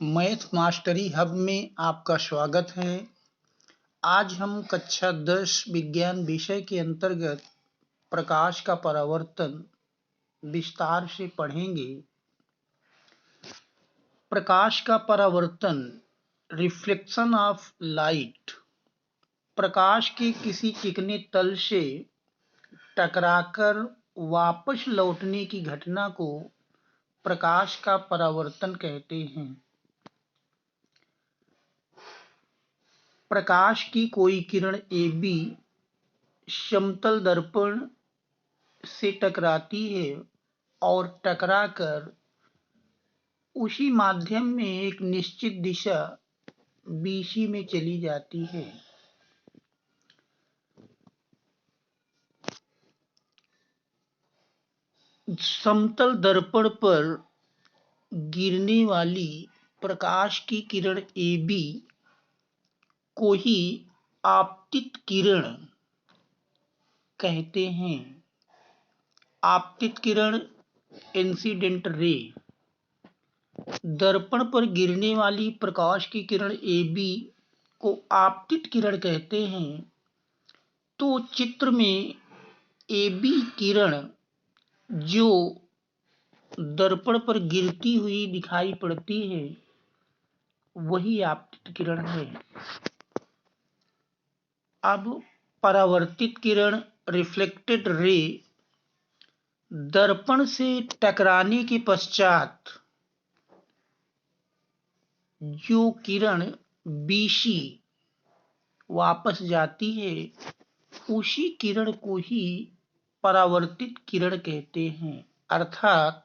Math mastery hub में आपका स्वागत है। आज हम कक्षा 10 विज्ञान विषय के अंतर्गत प्रकाश का परावर्तन विस्तार से पढ़ेंगे। प्रकाश का परावर्तन, रिफ्लेक्शन ऑफ लाइट, प्रकाश के किसी चिकने तल से टकराकर वापस लौटने की घटना को प्रकाश का परावर्तन कहते हैं। प्रकाश की कोई किरण AB समतल दर्पण से टकराती है और टकराकर उसी माध्यम में एक निश्चित दिशा BC में चली जाती है। समतल दर्पण पर गिरने वाली प्रकाश की किरण AB को ही आपतित किरण कहते हैं। आपतित किरण, इंसिडेंट रे। दर्पण पर गिरने वाली प्रकाश की किरण AB को आपतित किरण कहते हैं। तो चित्र में AB किरण जो दर्पण पर गिरती हुई दिखाई पड़ती है वही आपतित किरण है। अब परावर्तित किरण, रिफ्लेक्टेड रे, दर्पण से टकराने के पश्चात जो किरण BC वापस जाती है उसी किरण को ही परावर्तित किरण कहते हैं। अर्थात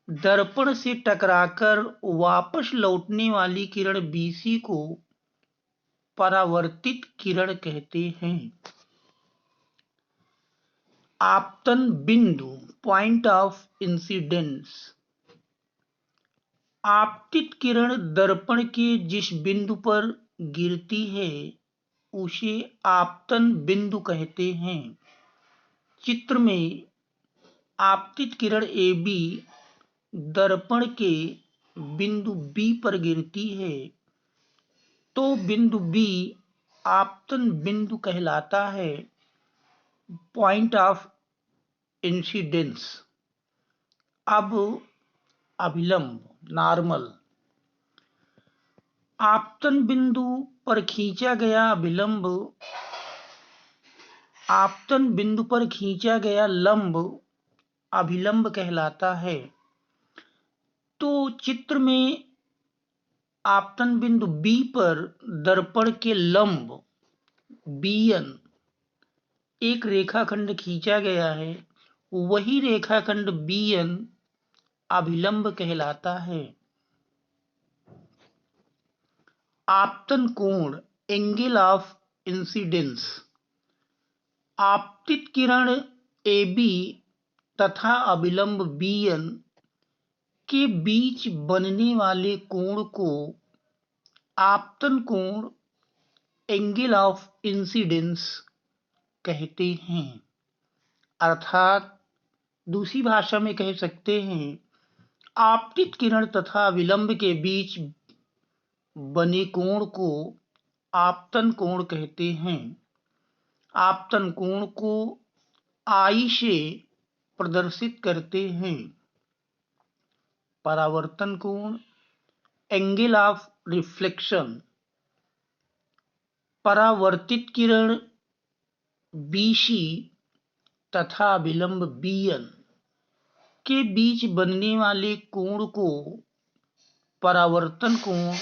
दर्पण से टकराकर वापस लौटने वाली किरण BC को परावर्तित किरण कहते हैं। आपतन बिंदु, पॉइंट ऑफ इंसिडेंस। आपतित किरण दर्पण के जिस बिंदु पर गिरती है उसे आपतन बिंदु कहते हैं। चित्र में आपतित किरण AB दर्पण के बिंदु B पर गिरती है तो बिंदु B आपतन बिंदु कहलाता है, पॉइंट ऑफ इंसिडेंस। अब अभिलंब, नॉर्मल। आपतन बिंदु पर खींचा गया अभिलंब, आपतन बिंदु पर खींचा गया लंब अभिलंब कहलाता है। तो चित्र में आपतन बिंदु B पर दर्पण के लंब BN एक रेखाखंड खींचा गया है, वही रेखाखंड BN अभिलंब कहलाता है। आपतन कोण, एंगल ऑफ इंसिडेंस। आपतित किरण AB तथा अभिलंब BN के बीच बनने वाले कोण को आपतन कोण, एंगल ऑफ इंसिडेंस कहते हैं। अर्थात दूसरी भाषा में कह सकते हैं, आपतित किरण तथा अभिलंब के बीच बने कोण को आपतन कोण कहते हैं। आपतन कोण को I से प्रदर्शित करते हैं। परावर्तन कोण, एंगल ऑफ रिफ्लेक्शन। परावर्तित किरण BC तथा अभिलंब BN के बीच बनने वाले कोण को परावर्तन कोण,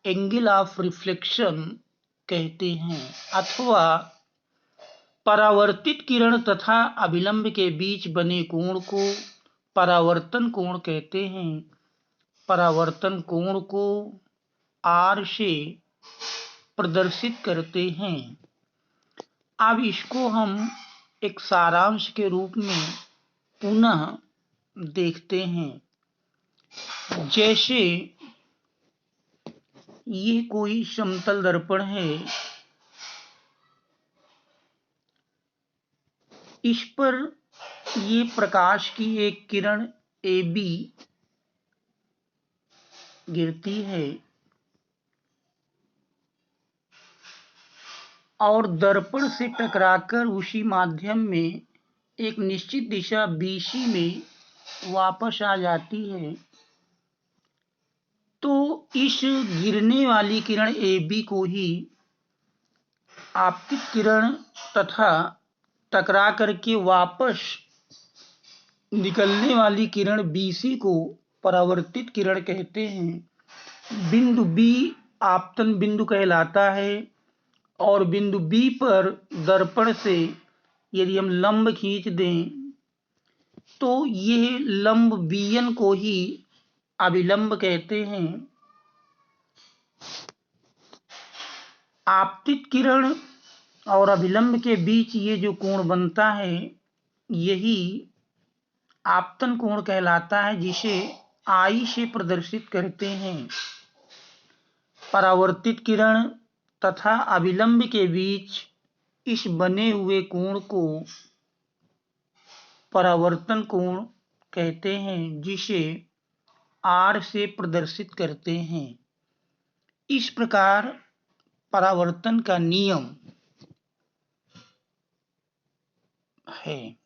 एंगल ऑफ रिफ्लेक्शन कहते हैं। अथवा परावर्तित किरण तथा अभिलंब के बीच बने कोण को परावर्तन कोण कहते हैं। परावर्तन कोण को R से प्रदर्शित करते हैं। अब इसको हम एक सारांश के रूप में पुनः देखते हैं। जैसे ये कोई समतल दर्पण है, इस पर ये प्रकाश की एक किरण AB गिरती है और दर्पण से टकराकर उसी माध्यम में एक निश्चित दिशा BC में वापस आ जाती है, तो इस गिरने वाली किरण AB को ही आपतित किरण तथा टकरा करके वापस निकलने वाली किरण BC को परावर्तित किरण कहते हैं। बिंदु B आपतन बिंदु कहलाता है और बिंदु B पर दर्पण से यदि हम लंब खींच दें तो यह लंब BN को ही अभिलंब कहते हैं। आपतित किरण और अभिलंब के बीच ये जो कोण बनता है यही आपतन कोण कहलाता है, जिसे I से प्रदर्शित करते हैं। परावर्तित किरण तथा अभिलंब के बीच इस बने हुए कोण को परावर्तन कोण कहते हैं, जिसे R से प्रदर्शित करते हैं। इस प्रकार परावर्तन का नियम है।